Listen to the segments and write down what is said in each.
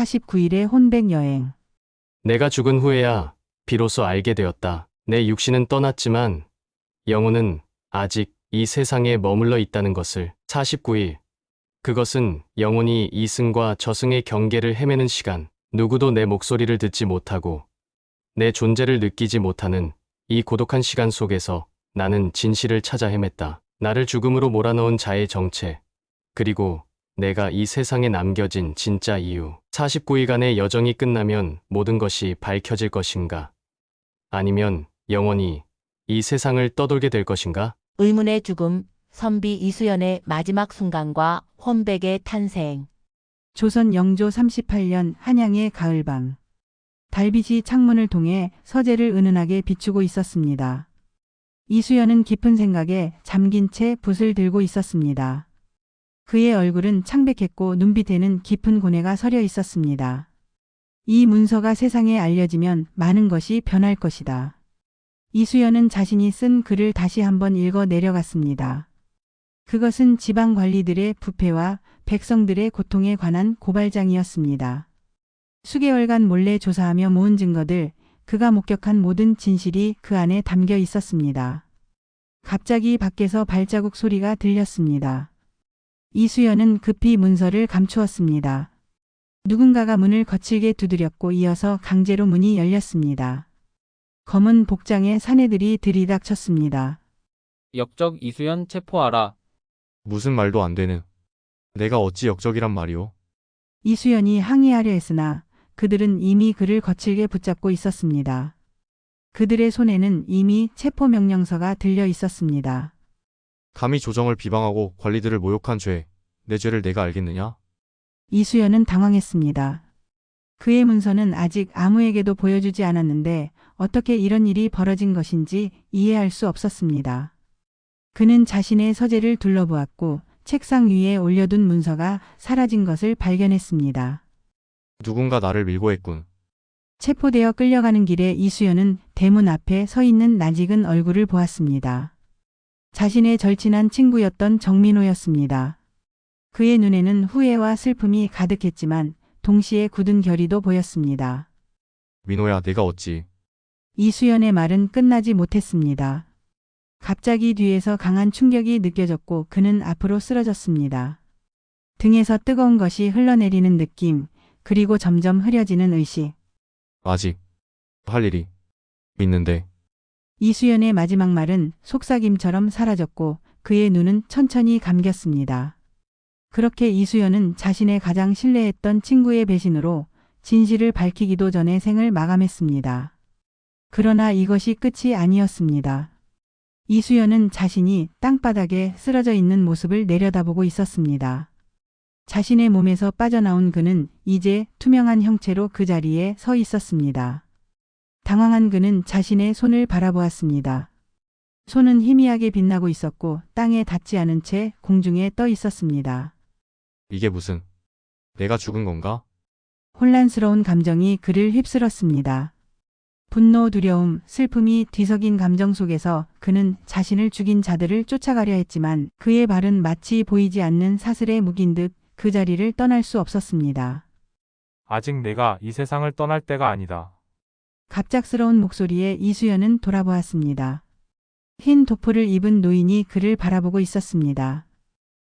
49일의 혼백 여행. 내가 죽은 후에야 비로소 알게 되었다. 내 육신은 떠났지만 영혼은 아직 이 세상에 머물러 있다는 것을. 49일. 그것은 영혼이 이승과 저승의 경계를 헤매는 시간. 누구도 내 목소리를 듣지 못하고 내 존재를 느끼지 못하는 이 고독한 시간 속에서 나는 진실을 찾아 헤맸다. 나를 죽음으로 몰아넣은 자의 정체, 그리고 내가 이 세상에 남겨진 진짜 이유. 49일간의 여정이 끝나면 모든 것이 밝혀질 것인가? 아니면 영원히 이 세상을 떠돌게 될 것인가? 의문의 죽음, 선비 이수연의 마지막 순간과 혼백의 탄생. 조선 영조 38년 한양의 가을밤. 달빛이 창문을 통해 서재를 은은하게 비추고 있었습니다. 이수연은 깊은 생각에 잠긴 채 붓을 들고 있었습니다. 그의 얼굴은 창백했고 눈빛에는 깊은 고뇌가 서려 있었습니다. 이 문서가 세상에 알려지면 많은 것이 변할 것이다. 이수연은 자신이 쓴 글을 다시 한번 읽어 내려갔습니다. 그것은 지방 관리들의 부패와 백성들의 고통에 관한 고발장이었습니다. 수개월간 몰래 조사하며 모은 증거들, 그가 목격한 모든 진실이 그 안에 담겨 있었습니다. 갑자기 밖에서 발자국 소리가 들렸습니다. 이수연은 급히 문서를 감추었습니다. 누군가가 문을 거칠게 두드렸고 이어서 강제로 문이 열렸습니다. 검은 복장의 사내들이 들이닥쳤습니다. 역적 이수연 체포하라. 무슨 말도 안 되는. 내가 어찌 역적이란 말이오. 이수연이 항의하려 했으나 그들은 이미 그를 거칠게 붙잡고 있었습니다. 그들의 손에는 이미 체포명령서가 들려 있었습니다. 감히 조정을 비방하고 관리들을 모욕한 죄, 내 죄를 내가 알겠느냐? 이수연은 당황했습니다. 그의 문서는 아직 아무에게도 보여주지 않았는데 어떻게 이런 일이 벌어진 것인지 이해할 수 없었습니다. 그는 자신의 서재를 둘러보았고 책상 위에 올려둔 문서가 사라진 것을 발견했습니다. 누군가 나를 밀고 했군. 체포되어 끌려가는 길에 이수연은 대문 앞에 서 있는 낯익은 얼굴을 보았습니다. 자신의 절친한 친구였던 정민호였습니다. 그의 눈에는 후회와 슬픔이 가득했지만 동시에 굳은 결의도 보였습니다. 민호야, 내가 어찌. 이수연의 말은 끝나지 못했습니다. 갑자기 뒤에서 강한 충격이 느껴졌고 그는 앞으로 쓰러졌습니다. 등에서 뜨거운 것이 흘러내리는 느낌, 그리고 점점 흐려지는 의식. 아직 할 일이 있는데. 이수연의 마지막 말은 속삭임처럼 사라졌고 그의 눈은 천천히 감겼습니다. 그렇게 이수연은 자신의 가장 신뢰했던 친구의 배신으로 진실을 밝히기도 전에 생을 마감했습니다. 그러나 이것이 끝이 아니었습니다. 이수연은 자신이 땅바닥에 쓰러져 있는 모습을 내려다보고 있었습니다. 자신의 몸에서 빠져나온 그는 이제 투명한 형체로 그 자리에 서 있었습니다. 당황한 그는 자신의 손을 바라보았습니다. 손은 희미하게 빛나고 있었고 땅에 닿지 않은 채 공중에 떠 있었습니다. 이게 무슨. 내가 죽은 건가? 혼란스러운 감정이 그를 휩쓸었습니다. 분노, 두려움, 슬픔이 뒤섞인 감정 속에서 그는 자신을 죽인 자들을 쫓아가려 했지만 그의 발은 마치 보이지 않는 사슬에 묶인 듯 그 자리를 떠날 수 없었습니다. 아직 내가 이 세상을 떠날 때가 아니다. 갑작스러운 목소리에 이수연은 돌아보았습니다. 흰 도포를 입은 노인이 그를 바라보고 있었습니다.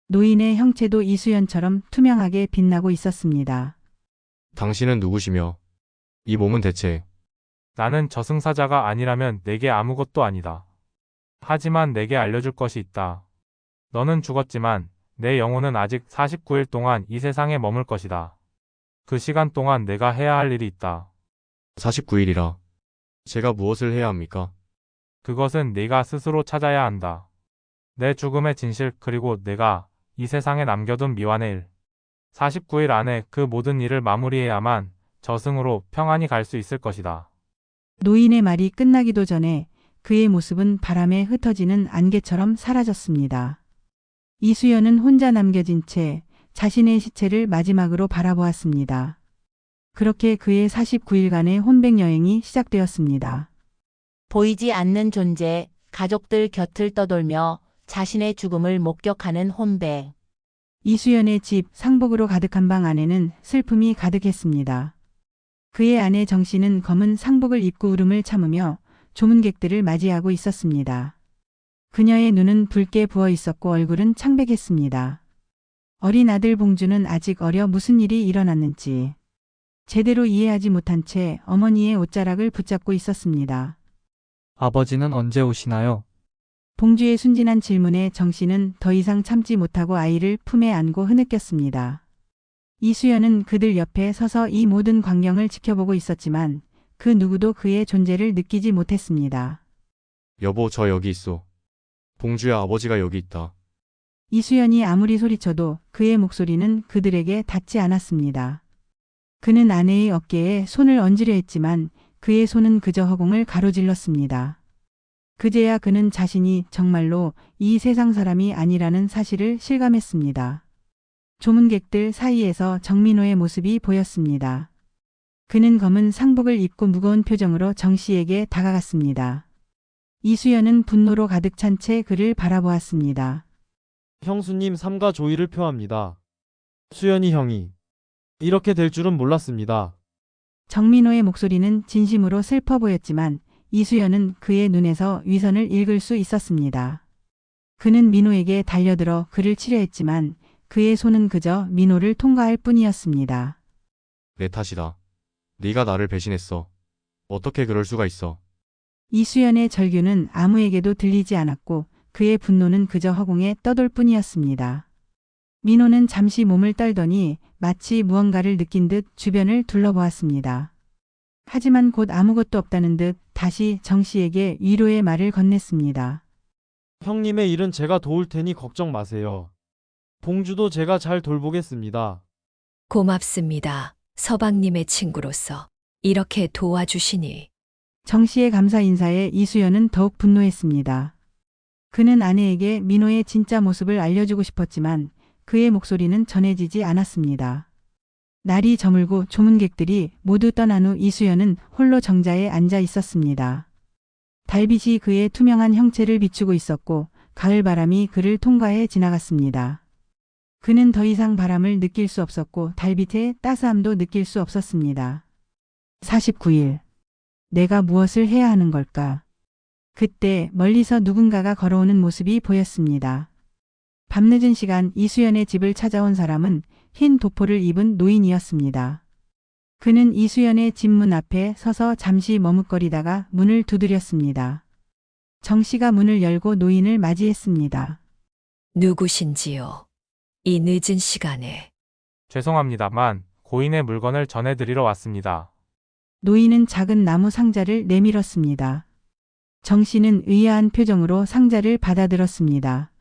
노인의 형체도 이수연처럼 투명하게 빛나고 있었습니다. 당신은 누구시며 이 몸은 대체. 나는 저승사자가 아니라면 내게 아무것도 아니다. 하지만 내게 알려줄 것이 있다. 너는 죽었지만 내 영혼은 아직 49일 동안 이 세상에 머물 것이다. 그 시간 동안 내가 해야 할 일이 있다. 49일이라. 제가 무엇을 해야 합니까? 그것은 네가 스스로 찾아야 한다. 내 죽음의 진실, 그리고 내가 이 세상에 남겨둔 미완의 일. 49일 안에 그 모든 일을 마무리해야만 저승으로 평안히 갈 수 있을 것이다. 노인의 말이 끝나기도 전에 그의 모습은 바람에 흩어지는 안개처럼 사라졌습니다. 이수연은 혼자 남겨진 채 자신의 시체를 마지막으로 바라보았습니다. 그렇게 그의 49일간의 혼백 여행이 시작되었습니다. 보이지 않는 존재, 가족들 곁을 떠돌며 자신의 죽음을 목격하는 혼백. 이수연의 집 상복으로 가득한 방 안에는 슬픔이 가득했습니다. 그의 아내 정 씨는 검은 상복을 입고 울음을 참으며 조문객들을 맞이하고 있었습니다. 그녀의 눈은 붉게 부어 있었고 얼굴은 창백했습니다. 어린 아들 봉주는 아직 어려 무슨 일이 일어났는지 제대로 이해하지 못한 채 어머니의 옷자락을 붙잡고 있었습니다. 아버지는 언제 오시나요? 봉주의 순진한 질문에 정 씨는 더 이상 참지 못하고 아이를 품에 안고 흐느꼈습니다. 이수연은 그들 옆에 서서 이 모든 광경을 지켜보고 있었지만 그 누구도 그의 존재를 느끼지 못했습니다. 여보, 저 여기 있어. 봉주야, 아버지가 여기 있다. 이수연이 아무리 소리쳐도 그의 목소리는 그들에게 닿지 않았습니다. 그는 아내의 어깨에 손을 얹으려 했지만 그의 손은 그저 허공을 가로질렀습니다. 그제야 그는 자신이 정말로 이 세상 사람이 아니라는 사실을 실감했습니다. 조문객들 사이에서 정민호의 모습이 보였습니다. 그는 검은 상복을 입고 무거운 표정으로 정 씨에게 다가갔습니다. 이수연은 분노로 가득 찬 채 그를 바라보았습니다. 형수님 삼가 조의를 표합니다. 수연이 형이 이렇게 될 줄은 몰랐습니다. 정민호의 목소리는 진심으로 슬퍼 보였지만 이수연은 그의 눈에서 위선을 읽을 수 있었습니다. 그는 민호에게 달려들어 그를 치려 했지만 그의 손은 그저 민호를 통과할 뿐이었습니다. 내 탓이다. 네가 나를 배신했어. 어떻게 그럴 수가 있어. 이수연의 절규는 아무에게도 들리지 않았고 그의 분노는 그저 허공에 떠돌 뿐이었습니다. 민호는 잠시 몸을 떨더니 마치 무언가를 느낀 듯 주변을 둘러보았습니다. 하지만 곧 아무것도 없다는 듯 다시 정 씨에게 위로의 말을 건넸습니다. 형님의 일은 제가 도울 테니 걱정 마세요. 봉주도 제가 잘 돌보겠습니다. 고맙습니다. 서방님의 친구로서 이렇게 도와주시니. 정 씨의 감사 인사에 이수연은 더욱 분노했습니다. 그는 아내에게 민호의 진짜 모습을 알려주고 싶었지만 그의 목소리는 전해지지 않았습니다. 날이 저물고 조문객들이 모두 떠난 후 이수연은 홀로 정자에 앉아 있었습니다. 달빛이 그의 투명한 형체를 비추고 있었고 가을 바람이 그를 통과해 지나갔습니다. 그는 더 이상 바람을 느낄 수 없었고 달빛의 따스함도 느낄 수 없었습니다. 49일. 내가 무엇을 해야 하는 걸까? 그때 멀리서 누군가가 걸어오는 모습이 보였습니다. 밤늦은 시간 이수연의 집을 찾아온 사람은 흰 도포를 입은 노인이었습니다. 그는 이수연의 집 문 앞에 서서 잠시 머뭇거리다가 문을 두드렸습니다. 정 씨가 문을 열고 노인을 맞이했습니다. 누구신지요? 이 늦은 시간에. 죄송합니다만 고인의 물건을 전해드리러 왔습니다. 노인은 작은 나무 상자를 내밀었습니다. 정 씨는 의아한 표정으로 상자를 받아들었습니다.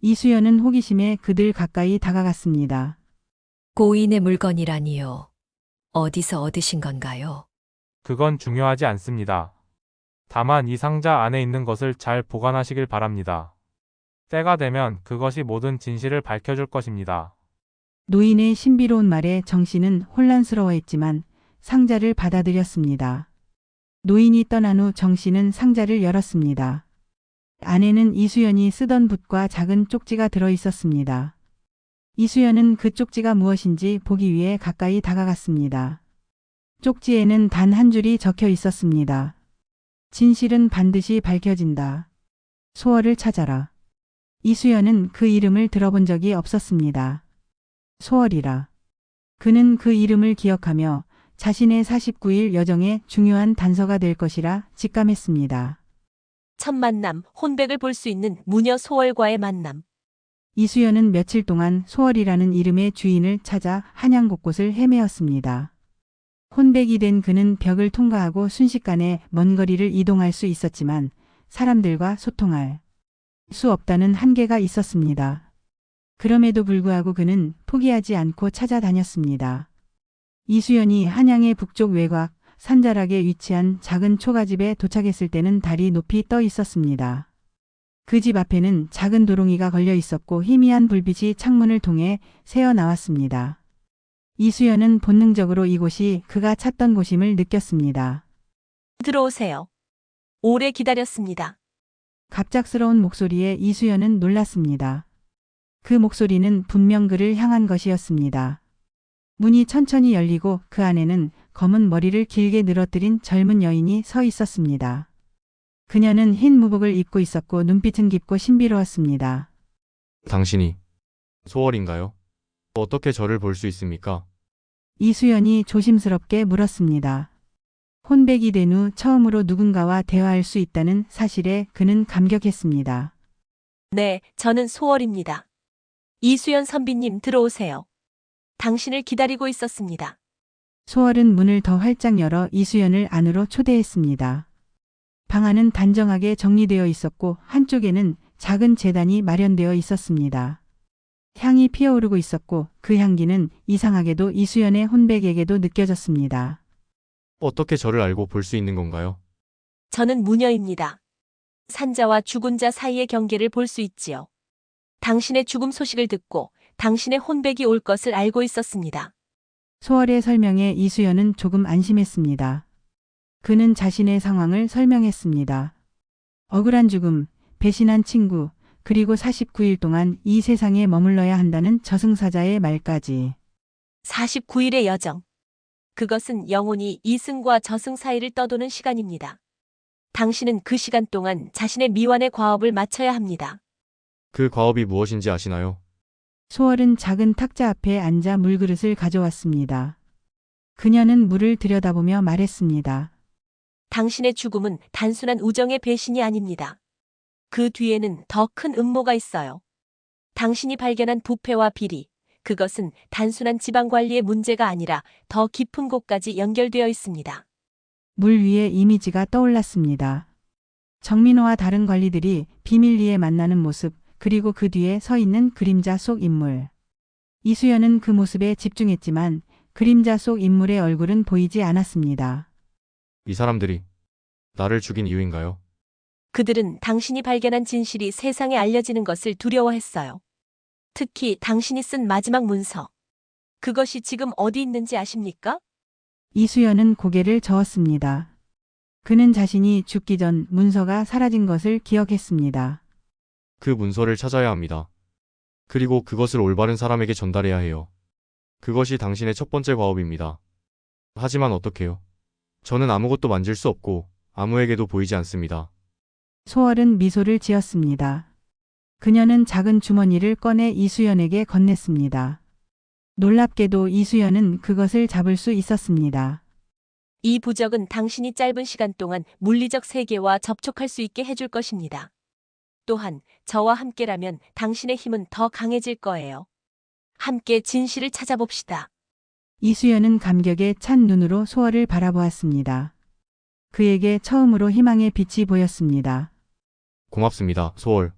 이수연은 호기심에 그들 가까이 다가갔습니다. 고인의 물건이라니요. 어디서 얻으신 건가요? 그건 중요하지 않습니다. 다만 이 상자 안에 있는 것을 잘 보관하시길 바랍니다. 때가 되면 그것이 모든 진실을 밝혀줄 것입니다. 노인의 신비로운 말에 정 씨는 혼란스러워했지만 상자를 받아들였습니다. 노인이 떠난 후 정 씨는 상자를 열었습니다. 안에는 이수연이 쓰던 붓과 작은 쪽지가 들어 있었습니다. 이수연은 그 쪽지가 무엇인지 보기 위해 가까이 다가갔습니다. 쪽지에는 단 한 줄이 적혀 있었습니다. 진실은 반드시 밝혀진다. 소월을 찾아라. 이수연은 그 이름을 들어본 적이 없었습니다. 소월이라. 그는 그 이름을 기억하며 자신의 49일 여정의 중요한 단서가 될 것이라 직감했습니다. 첫 만남, 혼백을 볼 수 있는 무녀 소월과의 만남. 이수연은 며칠 동안 소월이라는 이름의 주인을 찾아 한양 곳곳을 헤매었습니다. 혼백이 된 그는 벽을 통과하고 순식간에 먼 거리를 이동할 수 있었지만 사람들과 소통할 수 없다는 한계가 있었습니다. 그럼에도 불구하고 그는 포기하지 않고 찾아다녔습니다. 이수연이 한양의 북쪽 외곽 산자락에 위치한 작은 초가집에 도착했을 때는 달이 높이 떠 있었습니다. 그 집 앞에는 작은 도롱이가 걸려 있었고 희미한 불빛이 창문을 통해 새어 나왔습니다. 이수연은 본능적으로 이곳이 그가 찾던 곳임을 느꼈습니다. 들어오세요. 오래 기다렸습니다. 갑작스러운 목소리에 이수연은 놀랐습니다. 그 목소리는 분명 그를 향한 것이었습니다. 문이 천천히 열리고 그 안에는 검은 머리를 길게 늘어뜨린 젊은 여인이 서 있었습니다. 그녀는 흰 무복을 입고 있었고 눈빛은 깊고 신비로웠습니다. 당신이 소월인가요? 어떻게 저를 볼 수 있습니까? 이수연이 조심스럽게 물었습니다. 혼백이 된 후 처음으로 누군가와 대화할 수 있다는 사실에 그는 감격했습니다. 네, 저는 소월입니다. 이수연 선비님 들어오세요. 당신을 기다리고 있었습니다. 소월은 문을 더 활짝 열어 이수연을 안으로 초대했습니다. 방 안은 단정하게 정리되어 있었고 한쪽에는 작은 제단이 마련되어 있었습니다. 향이 피어오르고 있었고 그 향기는 이상하게도 이수연의 혼백에게도 느껴졌습니다. 어떻게 저를 알고 볼 수 있는 건가요? 저는 무녀입니다. 산자와 죽은 자 사이의 경계를 볼 수 있지요. 당신의 죽음 소식을 듣고 당신의 혼백이 올 것을 알고 있었습니다. 소월의 설명에 이수연은 조금 안심했습니다. 그는 자신의 상황을 설명했습니다. 억울한 죽음, 배신한 친구, 그리고 49일 동안 이 세상에 머물러야 한다는 저승사자의 말까지. 49일의 여정. 그것은 영혼이 이승과 저승 사이를 떠도는 시간입니다. 당신은 그 시간 동안 자신의 미완의 과업을 마쳐야 합니다. 그 과업이 무엇인지 아시나요? 소월은 작은 탁자 앞에 앉아 물그릇을 가져왔습니다. 그녀는 물을 들여다보며 말했습니다. 당신의 죽음은 단순한 우정의 배신이 아닙니다. 그 뒤에는 더 큰 음모가 있어요. 당신이 발견한 부패와 비리, 그것은 단순한 지방관리의 문제가 아니라 더 깊은 곳까지 연결되어 있습니다. 물 위에 이미지가 떠올랐습니다. 정민호와 다른 관리들이 비밀리에 만나는 모습, 그리고 그 뒤에 서 있는 그림자 속 인물. 이수연은 그 모습에 집중했지만 그림자 속 인물의 얼굴은 보이지 않았습니다. 이 사람들이 나를 죽인 이유인가요? 그들은 당신이 발견한 진실이 세상에 알려지는 것을 두려워했어요. 특히 당신이 쓴 마지막 문서. 그것이 지금 어디 있는지 아십니까? 이수연은 고개를 저었습니다. 그는 자신이 죽기 전 문서가 사라진 것을 기억했습니다. 그 문서를 찾아야 합니다. 그리고 그것을 올바른 사람에게 전달해야 해요. 그것이 당신의 첫 번째 과업입니다. 하지만 어떡해요? 저는 아무것도 만질 수 없고 아무에게도 보이지 않습니다. 소월은 미소를 지었습니다. 그녀는 작은 주머니를 꺼내 이수연에게 건넸습니다. 놀랍게도 이수연은 그것을 잡을 수 있었습니다. 이 부적은 당신이 짧은 시간 동안 물리적 세계와 접촉할 수 있게 해줄 것입니다. 또한 저와 함께라면 당신의 힘은 더 강해질 거예요. 함께 진실을 찾아봅시다. 이수연은 감격에 찬 눈으로 소월을 바라보았습니다. 그에게 처음으로 희망의 빛이 보였습니다. 고맙습니다, 소월.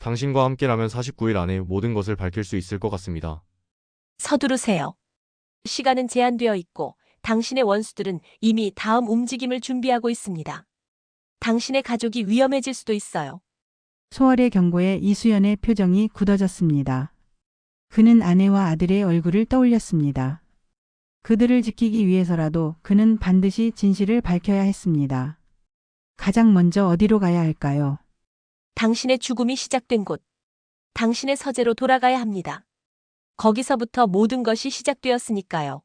당신과 함께라면 49일 안에 모든 것을 밝힐 수 있을 것 같습니다. 서두르세요. 시간은 제한되어 있고 당신의 원수들은 이미 다음 움직임을 준비하고 있습니다. 당신의 가족이 위험해질 수도 있어요. 소월의 경고에 이수연의 표정이 굳어졌습니다. 그는 아내와 아들의 얼굴을 떠올렸습니다. 그들을 지키기 위해서라도 그는 반드시 진실을 밝혀야 했습니다. 가장 먼저 어디로 가야 할까요? 당신의 죽음이 시작된 곳. 당신의 서재로 돌아가야 합니다. 거기서부터 모든 것이 시작되었으니까요.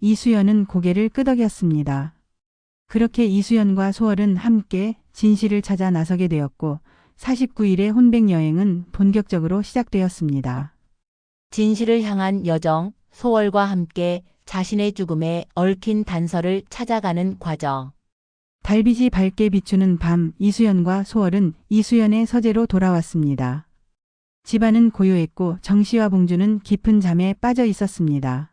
이수연은 고개를 끄덕였습니다. 그렇게 이수연과 소월은 함께 진실을 찾아 나서게 되었고 49일의 혼백 여행은 본격적으로 시작되었습니다. 진실을 향한 여정, 소월과 함께 자신의 죽음에 얽힌 단서를 찾아가는 과정. 달빛이 밝게 비추는 밤 이수연과 소월은 이수연의 서재로 돌아왔습니다. 집안은 고요했고 정씨와 봉주는 깊은 잠에 빠져 있었습니다.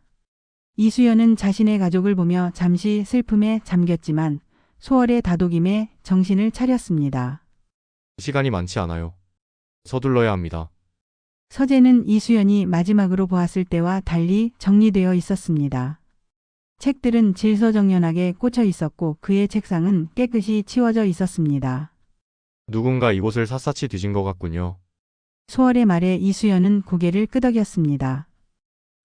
이수연은 자신의 가족을 보며 잠시 슬픔에 잠겼지만 소월의 다독임에 정신을 차렸습니다. 시간이 많지 않아요. 서둘러야 합니다. 서재는 이수연이 마지막으로 보았을 때와 달리 정리되어 있었습니다. 책들은 질서정연하게 꽂혀 있었고 그의 책상은 깨끗이 치워져 있었습니다. 누군가 이곳을 샅샅이 뒤진 것 같군요. 소월의 말에 이수연은 고개를 끄덕였습니다.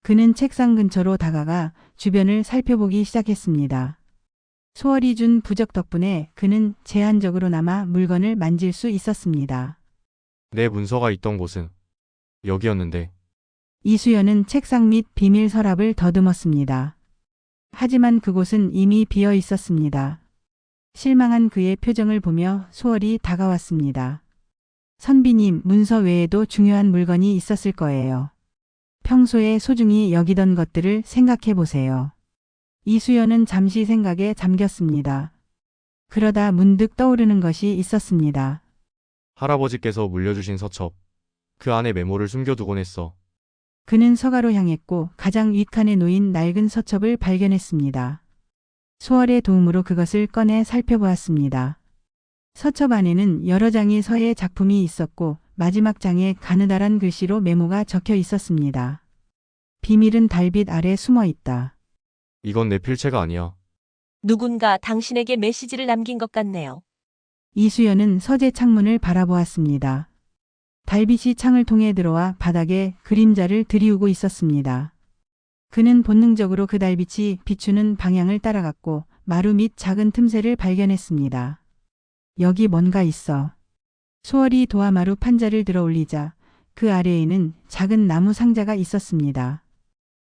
그는 책상 근처로 다가가 주변을 살펴보기 시작했습니다. 소월이 준 부적 덕분에 그는 제한적으로나마 물건을 만질 수 있었습니다. 내 문서가 있던 곳은 여기였는데. 이수연은 책상 및 비밀 서랍을 더듬었습니다. 하지만 그곳은 이미 비어 있었습니다. 실망한 그의 표정을 보며 소월이 다가왔습니다. 선비님, 문서 외에도 중요한 물건이 있었을 거예요. 평소에 소중히 여기던 것들을 생각해 보세요. 이수연은 잠시 생각에 잠겼습니다. 그러다 문득 떠오르는 것이 있었습니다. 할아버지께서 물려주신 서첩. 그 안에 메모를 숨겨두곤 했어. 그는 서가로 향했고 가장 윗칸에 놓인 낡은 서첩을 발견했습니다. 소월의 도움으로 그것을 꺼내 살펴보았습니다. 서첩 안에는 여러 장의 서예 작품이 있었고 마지막 장에 가느다란 글씨로 메모가 적혀 있었습니다. 비밀은 달빛 아래 숨어 있다. 이건 내 필체가 아니야. 누군가 당신에게 메시지를 남긴 것 같네요. 이수연은 서재 창문을 바라보았습니다. 달빛이 창을 통해 들어와 바닥에 그림자를 들이우고 있었습니다. 그는 본능적으로 그 달빛이 비추는 방향을 따라갔고 마루 밑 작은 틈새를 발견했습니다. 여기 뭔가 있어. 소월이 도화마루 판자를 들어 올리자 그 아래에는 작은 나무 상자가 있었습니다.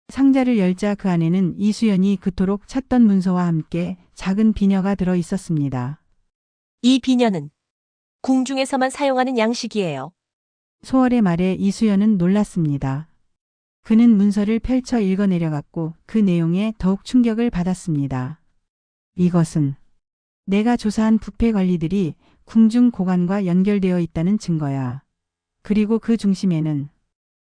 상자를 열자 그 안에는 이수연이 그토록 찾던 문서와 함께 작은 비녀가 들어 있었습니다. 이 비녀는 궁중에서만 사용하는 양식이에요. 소월의 말에 이수연은 놀랐습니다. 그는 문서를 펼쳐 읽어내려갔고 그 내용에 더욱 충격을 받았습니다. 이것은 내가 조사한 부패 관리들이 궁중 고관과 연결되어 있다는 증거야. 그리고 그 중심에는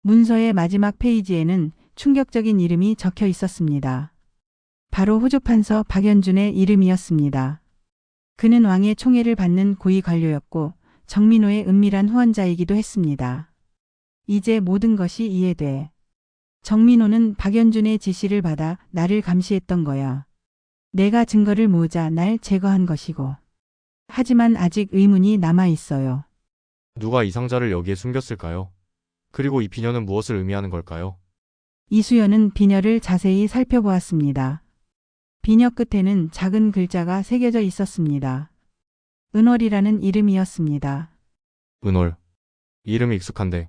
문서의 마지막 페이지에는 충격적인 이름이 적혀 있었습니다. 바로 호조판서 박연준의 이름이었습니다. 그는 왕의 총애를 받는 고위 관료였고 정민호의 은밀한 후원자이기도 했습니다. 이제 모든 것이 이해돼. 정민호는 박연준의 지시를 받아 나를 감시했던 거야. 내가 증거를 모으자 날 제거한 것이고. 하지만 아직 의문이 남아 있어요. 누가 이 상자를 여기에 숨겼을까요? 그리고 이 비녀는 무엇을 의미하는 걸까요? 이수연은 비녀를 자세히 살펴보았습니다. 비녀 끝에는 작은 글자가 새겨져 있었습니다. 은월이라는 이름이었습니다. 은월. 이름이 익숙한데.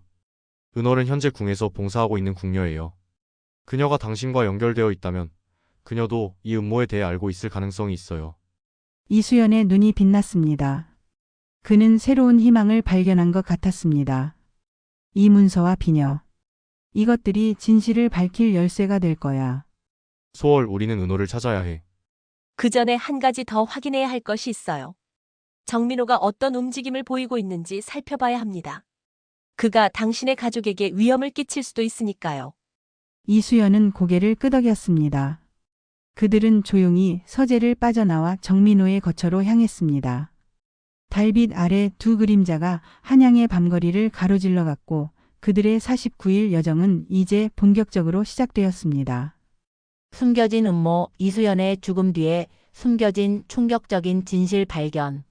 은월은 현재 궁에서 봉사하고 있는 궁녀예요. 그녀가 당신과 연결되어 있다면 그녀도 이 음모에 대해 알고 있을 가능성이 있어요. 이수연의 눈이 빛났습니다. 그는 새로운 희망을 발견한 것 같았습니다. 이 문서와 비녀. 이것들이 진실을 밝힐 열쇠가 될 거야. 소월, 우리는 은호를 찾아야 해. 그 전에 한 가지 더 확인해야 할 것이 있어요. 정민호가 어떤 움직임을 보이고 있는지 살펴봐야 합니다. 그가 당신의 가족에게 위험을 끼칠 수도 있으니까요. 이수연은 고개를 끄덕였습니다. 그들은 조용히 서재를 빠져나와 정민호의 거처로 향했습니다. 달빛 아래 두 그림자가 한양의 밤거리를 가로질러 갔고 그들의 49일 여정은 이제 본격적으로 시작되었습니다. 숨겨진 음모, 이수연의 죽음 뒤에 숨겨진 충격적인 진실 발견.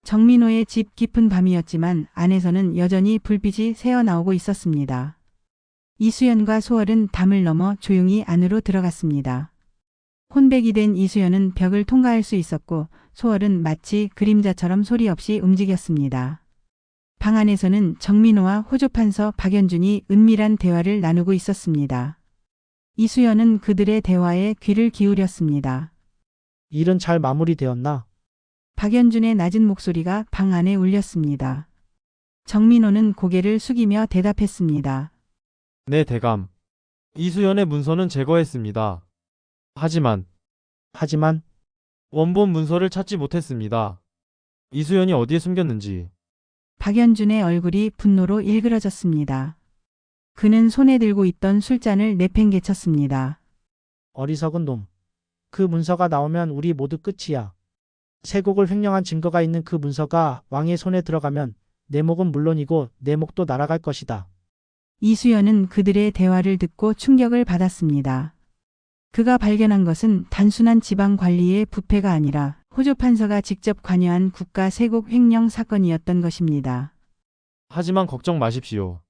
정민호의 집 깊은 밤이었지만 안에서는 여전히 불빛이 새어나오고 있었습니다. 이수연과 소월은 담을 넘어 조용히 안으로 들어갔습니다. 혼백이 된 이수연은 벽을 통과할 수 있었고 소월은 마치 그림자처럼 소리 없이 움직였습니다. 방 안에서는 정민호와 호조판서 박연준이 은밀한 대화를 나누고 있었습니다. 이수연은 그들의 대화에 귀를 기울였습니다. 일은 잘 마무리되었나? 박연준의 낮은 목소리가 방 안에 울렸습니다. 정민호는 고개를 숙이며 대답했습니다. 네, 대감. 이수연의 문서는 제거했습니다. 하지만 원본 문서를 찾지 못했습니다. 이수연이 어디에 숨겼는지. 박연준의 얼굴이 분노로 일그러졌습니다. 그는 손에 들고 있던 술잔을 내팽개쳤습니다. 어리석은 놈. 그 문서가 나오면 우리 모두 끝이야. 세곡을 횡령한 증거가 있는 그 문서가 왕의 손에 들어가면 내 목은 물론이고 내 목도 날아갈 것이다. 이수연은 그들의 대화를 듣고 충격을 받았습니다. 그가 발견한 것은 단순한 지방 관리의 부패가 아니라 호조판서가 직접 관여한 국가 세곡 횡령 사건이었던 것입니다. 하지만 걱정 마십시오.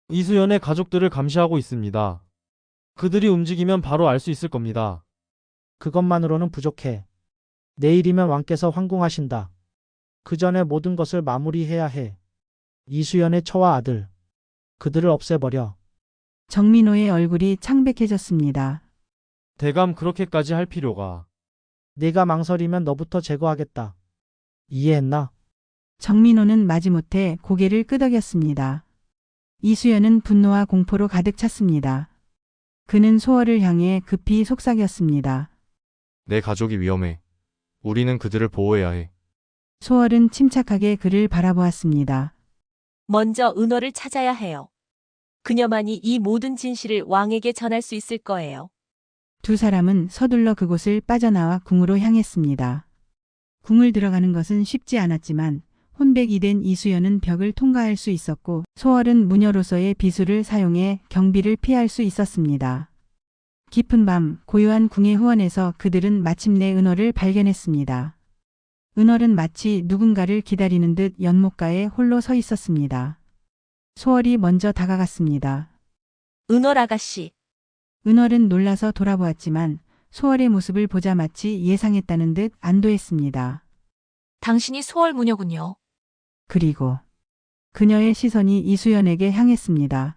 이수연의 가족들을 감시하고 있습니다. 그들이 움직이면 바로 알 수 있을 겁니다. 그것만으로는 부족해. 내일이면 왕께서 황궁하신다. 그 전에 모든 것을 마무리해야 해. 이수연의 처와 아들. 그들을 없애버려. 정민호의 얼굴이 창백해졌습니다. 대감 그렇게까지 할 필요가. 내가 망설이면 너부터 제거하겠다. 이해했나? 정민호는 마지못해 고개를 끄덕였습니다. 이수연은 분노와 공포로 가득 찼습니다. 그는 소월을 향해 급히 속삭였습니다. 내 가족이 위험해. 우리는 그들을 보호해야 해. 소월은 침착하게 그를 바라보았습니다. 먼저 은호를 찾아야 해요. 그녀만이 이 모든 진실을 왕에게 전할 수 있을 거예요. 두 사람은 서둘러 그곳을 빠져나와 궁으로 향했습니다. 궁을 들어가는 것은 쉽지 않았지만 혼백이 된 이수연은 벽을 통과할 수 있었고 소월은 무녀로서의 비수를 사용해 경비를 피할 수 있었습니다. 깊은 밤 고요한 궁의 후원에서 그들은 마침내 은호를 발견했습니다. 은월은 마치 누군가를 기다리는 듯 연못가에 홀로 서 있었습니다. 소월이 먼저 다가갔습니다. 은월 아가씨, 은월은 놀라서 돌아보았지만 소월의 모습을 보자 마치 예상했다는 듯 안도했습니다. 당신이 소월 무녀군요. 그리고 그녀의 시선이 이수연에게 향했습니다.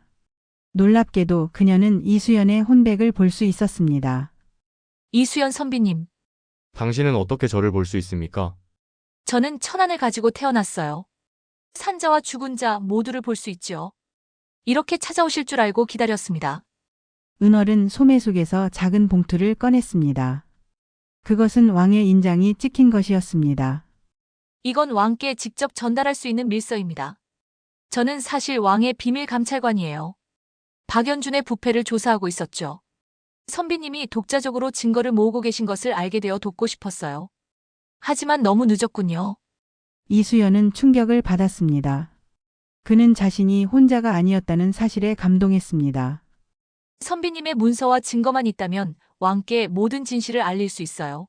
놀랍게도 그녀는 이수연의 혼백을 볼 수 있었습니다. 이수연 선비님, 당신은 어떻게 저를 볼 수 있습니까? 저는 천안을 가지고 태어났어요. 산자와 죽은 자 모두를 볼 수 있죠. 이렇게 찾아오실 줄 알고 기다렸습니다. 은월은 소매 속에서 작은 봉투를 꺼냈습니다. 그것은 왕의 인장이 찍힌 것이었습니다. 이건 왕께 직접 전달할 수 있는 밀서입니다. 저는 사실 왕의 비밀 감찰관이에요. 박연준의 부패를 조사하고 있었죠. 선비님이 독자적으로 증거를 모으고 계신 것을 알게 되어 돕고 싶었어요. 하지만 너무 늦었군요. 이수연은 충격을 받았습니다. 그는 자신이 혼자가 아니었다는 사실에 감동했습니다. 선비님의 문서와 증거만 있다면 왕께 모든 진실을 알릴 수 있어요.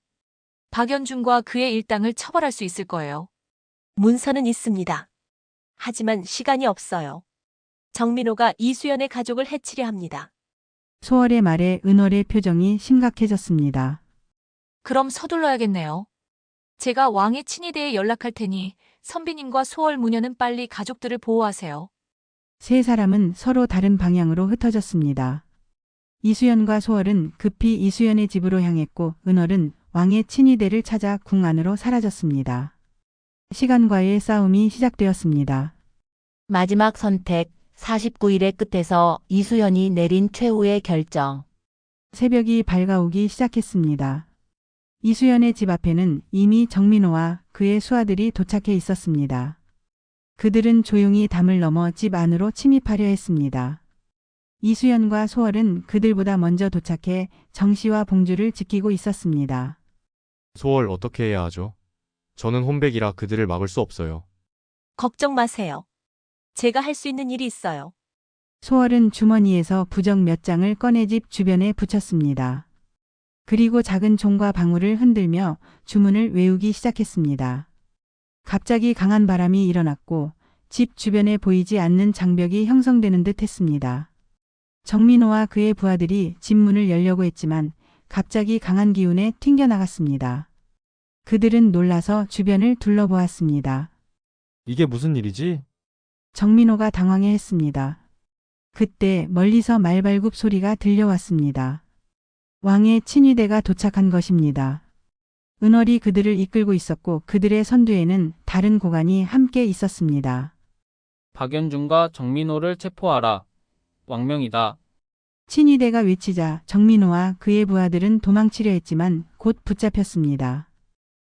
박연준과 그의 일당을 처벌할 수 있을 거예요. 문서는 있습니다. 하지만 시간이 없어요. 정민호가 이수연의 가족을 해치려 합니다. 소월의 말에 은월의 표정이 심각해졌습니다. 그럼 서둘러야겠네요. 제가 왕의 친위대에 연락할 테니 선비님과 소월 무녀는 빨리 가족들을 보호하세요. 세 사람은 서로 다른 방향으로 흩어졌습니다. 이수연과 소월은 급히 이수연의 집으로 향했고 은월은 왕의 친위대를 찾아 궁 안으로 사라졌습니다. 시간과의 싸움이 시작되었습니다. 마지막 선택 49일의 끝에서 이수연이 내린 최후의 결정. 새벽이 밝아오기 시작했습니다. 이수연의 집 앞에는 이미 정민호와 그의 수하들이 도착해 있었습니다. 그들은 조용히 담을 넘어 집 안으로 침입하려 했습니다. 이수연과 소월은 그들보다 먼저 도착해 정씨와 봉주를 지키고 있었습니다. 소월 어떻게 해야 하죠? 저는 혼백이라 그들을 막을 수 없어요. 걱정 마세요. 제가 할 수 있는 일이 있어요. 소월은 주머니에서 부적 몇 장을 꺼내 집 주변에 붙였습니다. 그리고 작은 종과 방울을 흔들며 주문을 외우기 시작했습니다. 갑자기 강한 바람이 일어났고 집 주변에 보이지 않는 장벽이 형성되는 듯 했습니다. 정민호와 그의 부하들이 집 문을 열려고 했지만 갑자기 강한 기운에 튕겨나갔습니다. 그들은 놀라서 주변을 둘러보았습니다. 이게 무슨 일이지? 정민호가 당황해했습니다. 그때 멀리서 말발굽 소리가 들려왔습니다. 왕의 친위대가 도착한 것입니다. 은월이 그들을 이끌고 있었고 그들의 선두에는 다른 고관이 함께 있었습니다. 박연준과 정민호를 체포하라. 왕명이다. 친위대가 외치자 정민호와 그의 부하들은 도망치려 했지만 곧 붙잡혔습니다.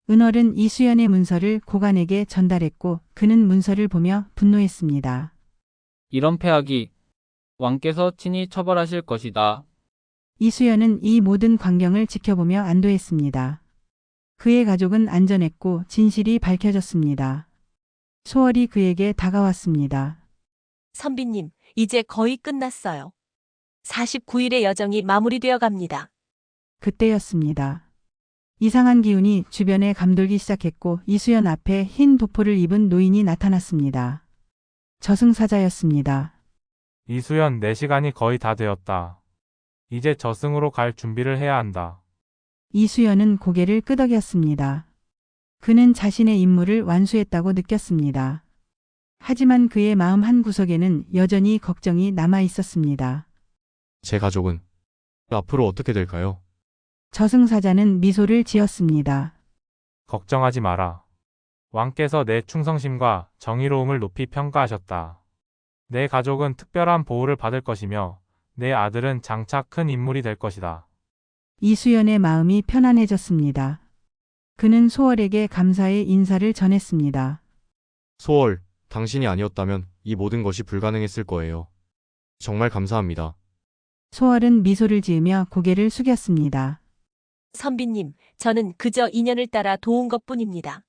은월은 이수연의 문서를 고관에게 전달했고 그는 문서를 보며 분노했습니다. 이런 패악이 왕께서 친히 처벌하실 것이다. 이수연은 이 모든 광경을 지켜보며 안도했습니다. 그의 가족은 안전했고 진실이 밝혀졌습니다. 소월이 그에게 다가왔습니다. 선비님, 이제 거의 끝났어요. 49일의 여정이 마무리되어 갑니다. 그때였습니다. 이상한 기운이 주변에 감돌기 시작했고 이수연 앞에 흰 도포를 입은 노인이 나타났습니다. 저승사자였습니다. 이수연, 내 시간이 거의 다 되었다. 이제 저승으로 갈 준비를 해야 한다. 이수연은 고개를 끄덕였습니다. 그는 자신의 임무를 완수했다고 느꼈습니다. 하지만 그의 마음 한구석에는 여전히 걱정이 남아 있었습니다. 제 가족은 앞으로 어떻게 될까요? 저승사자는 미소를 지었습니다. 걱정하지 마라. 왕께서 내 충성심과 정의로움을 높이 평가하셨다. 내 가족은 특별한 보호를 받을 것이며 내 아들은 장차 큰 인물이 될 것이다. 이수연의 마음이 편안해졌습니다. 그는 소월에게 감사의 인사를 전했습니다. 소월, 당신이 아니었다면 이 모든 것이 불가능했을 거예요. 정말 감사합니다. 소월은 미소를 지으며 고개를 숙였습니다. 선비님, 저는 그저 인연을 따라 도운 것뿐입니다.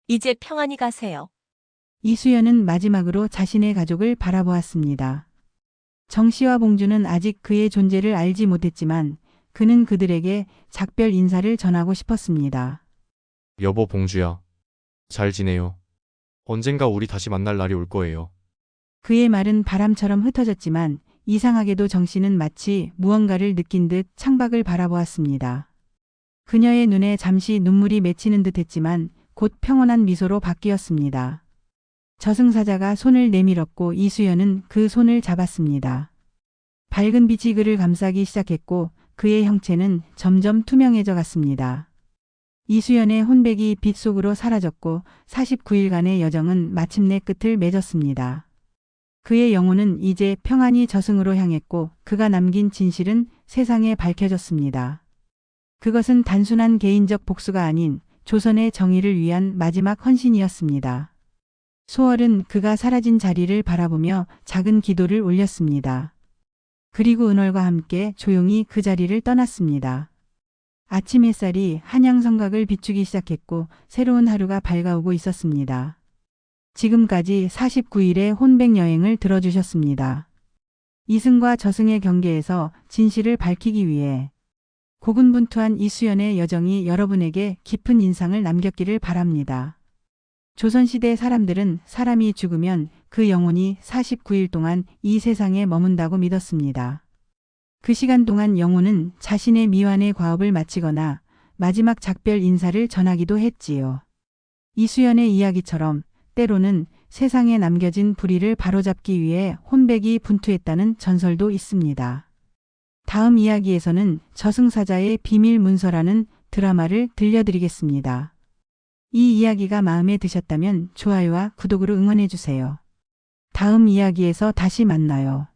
이제 평안히 가세요. 이수연은 마지막으로 자신의 가족을 바라보았습니다. 정씨와 봉주는 아직 그의 존재를 알지 못했지만 그는 그들에게 작별 인사를 전하고 싶었습니다. 여보 봉주야. 잘 지내요. 언젠가 우리 다시 만날 날이 올 거예요. 그의 말은 바람처럼 흩어졌지만 이상하게도 정씨는 마치 무언가를 느낀 듯 창밖을 바라보았습니다. 그녀의 눈에 잠시 눈물이 맺히는 듯 했지만 곧 평온한 미소로 바뀌었습니다. 저승사자가 손을 내밀었고 이수연은 그 손을 잡았습니다. 밝은 빛이 그를 감싸기 시작했고 그의 형체는 점점 투명해져 갔습니다. 이수연의 혼백이 빛 속으로 사라졌고 49일간의 여정은 마침내 끝을 맺었습니다. 그의 영혼은 이제 평안히 저승으로 향했고 그가 남긴 진실은 세상에 밝혀졌습니다. 그것은 단순한 개인적 복수가 아닌 조선의 정의를 위한 마지막 헌신이었습니다. 소월은 그가 사라진 자리를 바라보며 작은 기도를 올렸습니다. 그리고 은월과 함께 조용히 그 자리를 떠났습니다. 아침 햇살이 한양 성곽을 비추기 시작했고 새로운 하루가 밝아오고 있었습니다. 지금까지 49일의 혼백 여행을 들어주셨습니다. 이승과 저승의 경계에서 진실을 밝히기 위해 고군분투한 이수연의 여정이 여러분에게 깊은 인상을 남겼기를 바랍니다. 조선시대 사람들은 사람이 죽으면 그 영혼이 49일 동안 이 세상에 머문다고 믿었습니다. 그 시간 동안 영혼은 자신의 미완의 과업을 마치거나 마지막 작별 인사를 전하기도 했지요. 이수연의 이야기처럼 때로는 세상에 남겨진 불의를 바로잡기 위해 혼백이 분투했다는 전설도 있습니다. 다음 이야기에서는 저승사자의 비밀 문서라는 드라마를 들려드리겠습니다. 이 이야기가 마음에 드셨다면 좋아요와 구독으로 응원해주세요. 다음 이야기에서 다시 만나요.